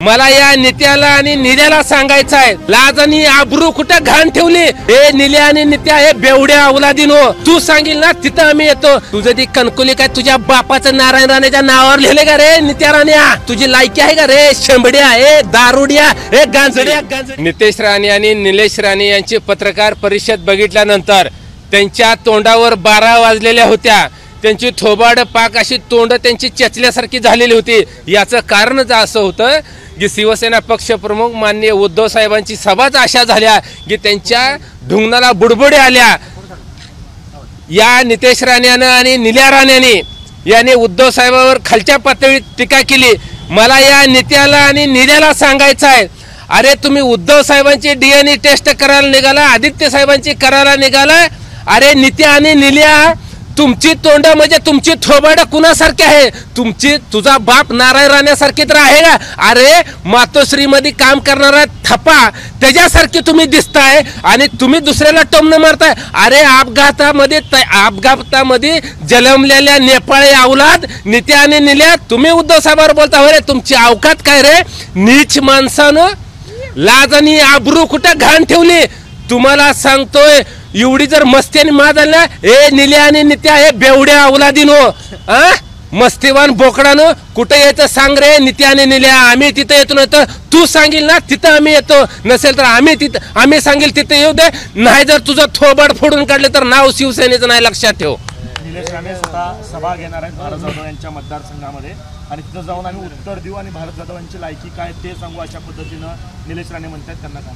मला या नित्याला आणि निल्याला सांगायचं आहे, लाज आणि आबरू कुठं घाण ठेवली? हे निल्या आणि नित्या हे बेवड्या अवलादीनो, तू सांगील ना तिथं आम्ही येतो. तुझं ती कणकुली काय तुझ्या बापाचं नारायण राणेच्या नावावर लिहिले का रे नित्या राण्या? तुझी लायकी आहे का रे? शेंबड्या हे दारुड्या हे गांजड्या. नितेश राणे आणि निलेश राणे यांची पत्रकार परिषद बघितल्यानंतर त्यांच्या तोंडावर 12 वाजलेल्या होत्या. त्यांची थोबाड पाक अशी तोंड त्यांची चेचल्यासारखी झालेली होती. याचं कारणच असं होतं की शिवसेना पक्षप्रमुख माननीय उद्धव साहेबांची सभाच अशा झाल्या की त्यांच्या ढुंगणाला बुडबुडे आल्या. या नितेश राणेनं आणि निल्या राणेने याने उद्धव साहेबांवर खालच्या पातळीत टीका केली. मला या नित्याला आणि निल्याला सांगायचं आहे, अरे तुम्ही उद्धव साहेबांची DNA टेस्ट करायला निघाला, आदित्य साहेबांची करायला निघाला. अरे नित्या आणि निल्या, तुमची तोंड म्हणजे तुमची थोबाड कुणासारखी आहे? तुझा बाप नारायण राण्यासारखी तर आहे का? अरे मातोश्री मध्ये काम करणारा थप्पा त्याच्यासारखी तुम्ही दिसताय आणि तुम्ही दुसऱ्याला टोमणं मारताय. अरे अपघातामध्ये जन्मलेल्या नेपाळी अवलाद नित्या आणि निल्या, तुम्ही उद्धव साहेबांवर बोलता हो रे? तुमची अवकात काय रे? नीच माणसानं लाज आणि आबरू कुठं घाण ठेवली? तुम्हाला सांगतोय, एवढी जर मस्तीने माज आली ना, हे निल्या आणि नित्या हे बेवड्या अवलादीनो, मस्तीवान बोकडानो, कुठे यायचं सांग रे नित्या आणि निल्या. आम्ही तिथं येतो ना, तर तू सांगील ना तिथं आम्ही येतो, नसेल तर आम्ही सांगेल तिथे येऊ दे. नाही जर तुझं थोबाड फोडून काढले तर नाव शिवसेनेचं नाही, लक्षात ठेव. निलेश राणे स्वतः सभा घेणार आहेत भारत जाधव यांच्या मतदारसंघामध्ये आणि तिथं जाऊन आम्ही उत्तर देऊ आणि भारत जाधव यांची लायकी काय ते सांगू, अशा पद्धतीनं निलेश राणे म्हणतात. त्यांना काय?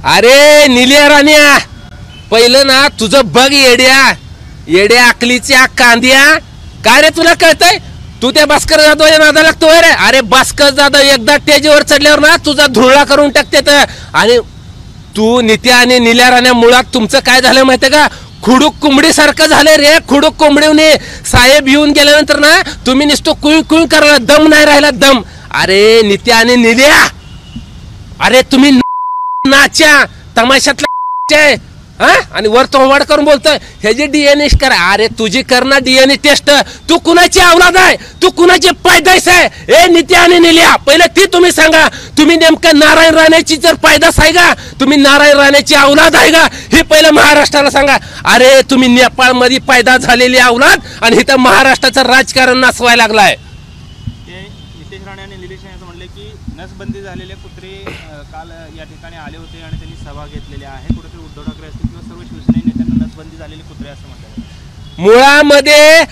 अरे निल्या राण्या, पहिलं ना तुझं बघ येड्या अकलीच्या कांद्या. काय रे तुला कळतंय? तू त्या भास्कर जाधव नादा लागतोय रे. अरे भास्कर जाधव एकदा टेजवर चढल्यावर ना तुझा धुळा करून टाकते. आणि तू नित्या आणि निल्या राण्या, मुळात तुमचं काय झालं माहितीये का? खुडूक कोंबडी सारखं झालंय रे. खुडूक कोंबडीने साहेब येऊन गेल्यानंतर ना तुम्ही नुसतं कुई कुई करायला दम नाही राहिला, दम. अरे नित्या आणि निल्या, अरे तुम्ही नाच्या तमाशातला आणि वर तोंड करून बोलतोय ह्याची DNA करा. अरे तुझी करणार DNA टेस्ट. तू कुणाची अवलाद आहे? तू कुणाची पैदास आहे? ए नित्या आणि निल्या, पहिले ती तुम्ही सांगा. तुम्ही नेमकं नारायण राणेची जर पैदास आहे का? तुम्ही नारायण राणेची अवलाद आहे का? हे पहिलं महाराष्ट्राला सांगा. अरे तुम्ही नेपाळ मध्ये पैदा झालेली अवलाद आणि इथं महाराष्ट्राचं राजकारण नासवायला लागलाय. नितेश राणे आणि निलेश राणे म्हणले की नसबंदी झालेले कुत्रे काल या ठिकाणी आले होते आणि त्यांनी सभा घेतलेली आहे. कुठेतरी उद्धव ठाकरे असतील किंवा सर्व शिवसेने नेत्यांना नसबंदी झालेले कुत्रे असं म्हणतात. मुळामध्ये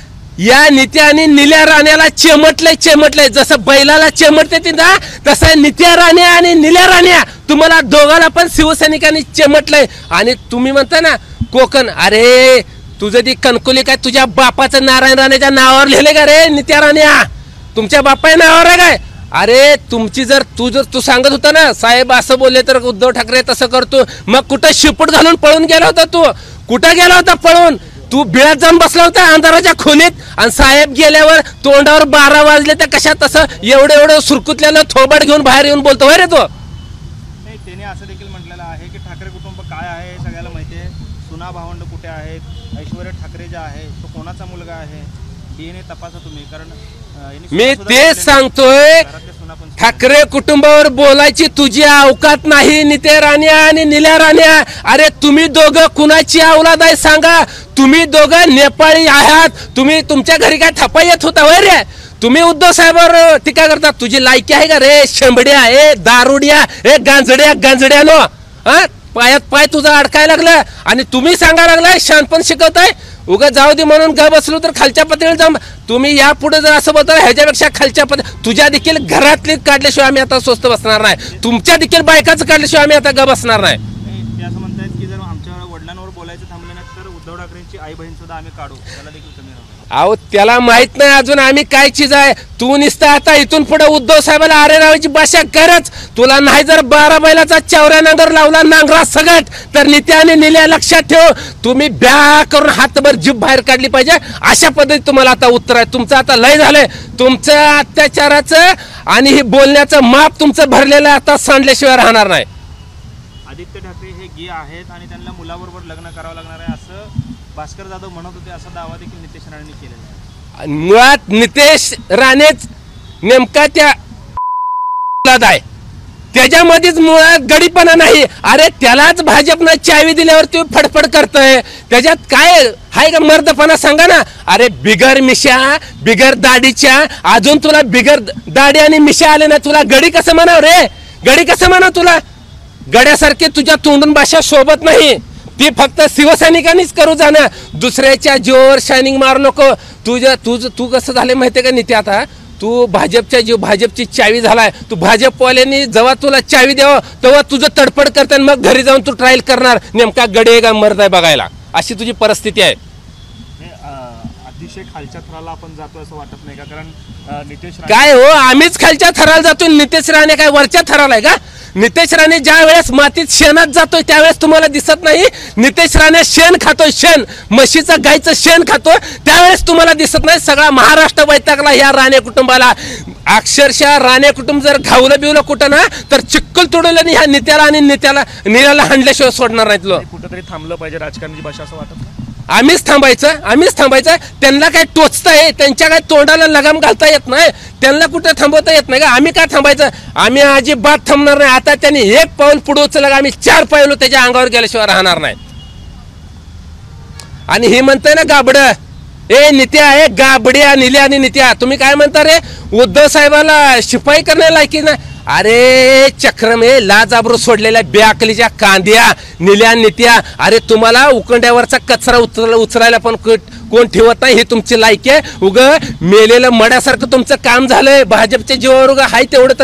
या नित्या आणि निल्या राण्याला चेमटलंय. जसं बैलाला चेमटते ना, तसं नित्या राणे आणि निल्या राण्या तुम्हाला दोघाला पण शिवसैनिकांनी चेमटलंय. आणि तुम्ही म्हणता ना कोकण, अरे तुझं ती कणकुली काय तुझ्या बापाचं नारायण राणेच्या नावावर लिहिले का रे नित्या राण्या? तुमच्या बापाच्या नावावर आहे काय? अरे तुमची जर तू सांगत होता ना साहेब असं बोलले तर उद्धव ठाकरे तसं करतो, मग कुठं शिपूट घालून पळून गेला होता? तू कुठं गेला होता पळून? तू बिळात जाऊन बसला होता अंधाराच्या खोलीत आणि साहेब गेल्यावर तोंडावर 12 वाजले तर कशा तसं एवढं सुरकुतल्याला थोबाड घेऊन बाहेर येऊन बोलतो होय रे तो? नाही, त्याने असं देखील म्हटलेलं आहे की ठाकरे कुटुंब काय आहे सगळ्याला माहिती आहे. सुना भावंड कुठे आहेत, ऐश्वर्या ठाकरे जे आहे तो कोणाचा मुलगा आहे, DNA तपासा तुम्ही. कारण मी तेच सांगतोय, ठाकरे कुटुंबावर बोलायची तुझी अवकात नाही नित्या राण्या आणि निल्या राण्या. अरे तुम्ही दोघं कुणाची अवलाद आहे सांगा? तुम्ही दोघं नेपाळी आहात. तुम्ही तुमच्या घरी काय थप्पा येत होता होय रे? तुम्ही उद्धव साहेबांवर टीका करता. तुझी लायकी आहे का रे? शेंबड्या हे दारुड्या हे गांजड्यानो, पायात पाय तुझा अडकायला लागला आणि तुम्ही सांगा लागलाय शानपण शिकवताय. उगा जाऊ दे म्हणून ग बसलो तर खालच्या पातळीवर जाऊन तुम्ही यापुढे जर असं बोलता ह्याच्यापेक्षा खालच्या तुझ्या देखील घरातली काढल्याशिवाय आम्ही आता स्वस्त बसणार नाही. तुमच्या देखील बायकाचं काढल्याशिवाय आम्ही आता ग बसणार नाही. ते असं म्हणतायत की जर आमच्या वडिलांवर बोलायचं थांबलं नाही तर उद्धव ठाकरेंची आई बहीण सुद्धा आम्ही काढू, त्याला देखील कमी राहू. अहो त्याला माहित नाही अजून आम्ही काय चीज आहे. तू निसता आता इथून पुढे उद्धव साहेबाला अरे रावायची भाषा करच. तुला नाही जर 12 बैलाचा चौऱ्या नांगर लावला नांगरा सगट तर नित्याने निल्या, लक्षात ठेव. तुम्ही ब्या करून हातभर जीभ बाहेर काढली पाहिजे, अशा पद्धतीत तुम्हाला आता उत्तर आहे. तुमचं आता लय झालंय. तुमचं अत्याचाराचं आणि हे बोलण्याचं माप तुमचं भरलेलं आता सांडल्याशिवाय राहणार नाही. आदित्य ठाकरे हे गे आहेत आणि त्यांना मुलाबरोबर लग्न करावं लागणार आहे असं भास्कर जाधव म्हणत होते. असा दावा देखील नितेश राणेंनी केलेला आहे. मुळात नितेश राणेच नेमका त्या आहे त्याच्यामध्येच मुळात गडीपणा नाही. अरे त्यालाच भाजपनं चावी दिल्यावर तू फडफड करतोय, त्याच्यात काय हाय का मर्दपणा सांगा ना. अरे बिगर मिशा बिगर दाढीच्या अजून तुला बिगर दाढी आणि मिशा आले ना, तुला गडी कसं म्हणाव रे, गडी कसं म्हणाव तुला. गड्यासारखे तुझ्या तोंडून भाषा शोभत नाही, ती फक्त शिवसैनिकांनीच करू जाणं. दुसऱ्याच्या जीवावर शायनिंग मारू नको. तू कसं झालं माहितीये का नित्या, आता तू भाजपची चावी झालाय. तू भाजपवाल्यांनी जेव्हा तुला चावी द्यावं तेव्हा तुझं तडफड करते, मग घरी जाऊन तू ट्रायल करणार नेमका गडी आहे का मर्द आहे बघायला. अशी तुझी परिस्थिती आहे. अतिशय खालच्या थराला आपण जातो असं वाटत नाही का? कारण नितेश काय हो, आम्हीच खालच्या थराला जातोय, नितेश राणे काय वरच्या थराला आहे का? नितेश राणे ज्या वेळेस मातीत शेणात जातोय त्यावेळेस तुम्हाला दिसत नाही. नितेश राणे शेण खातोय, शेण म्हशीचं गायचं शेण खातोय त्यावेळेस तुम्हाला दिसत नाही. सगळा महाराष्ट्र वैतागला या राणे कुटुंबाला. अक्षरशः राणे कुटुंब जर घावलं बिवलं कुठं ना तर चिक्कल तोडवलं ह्या नित्याला आणि निळ्याला हाणल्याशिवाय सोडणार नाहीत लोक. कुठेतरी थांबलं पाहिजे राजकारणाची भाषा असं वाटत नाही. आम्हीच थांबायचं. त्यांना काय टोचताय, त्यांच्या काय तोंडाला लगाम घालता येत नाही, त्यांना कुठं थांबवता येत नाही का? आम्ही काय थांबायचं? आम्ही अजिबात थांबणार नाही. आता त्यांनी एक पाऊल पुढे उचललं, आम्ही 4 पाऊल त्याच्या अंगावर गेल्याशिवाय राहणार नाही. आणि हे म्हणताय ना गाबड, ए नित्या आहे गाबड्या निल्या आणि नित्या, तुम्ही काय म्हणता रे? उद्धव साहेबाला शिपाई करण्याला लायकी ना. अरे चक्रम हे लाजाबरू सोडलेल्या बेअकलीच्या कांद्या निल्या नित्या. अरे तुम्हाला उकंड्यावरचा कचरा उचलायला पण कोण ठेवत नाही, हे तुमची लायकी आहे. उग मेलेलं मड्यासारखं तुमचं काम झालंय. भाजपच्या जीवावर उगा हाय तेवढं तर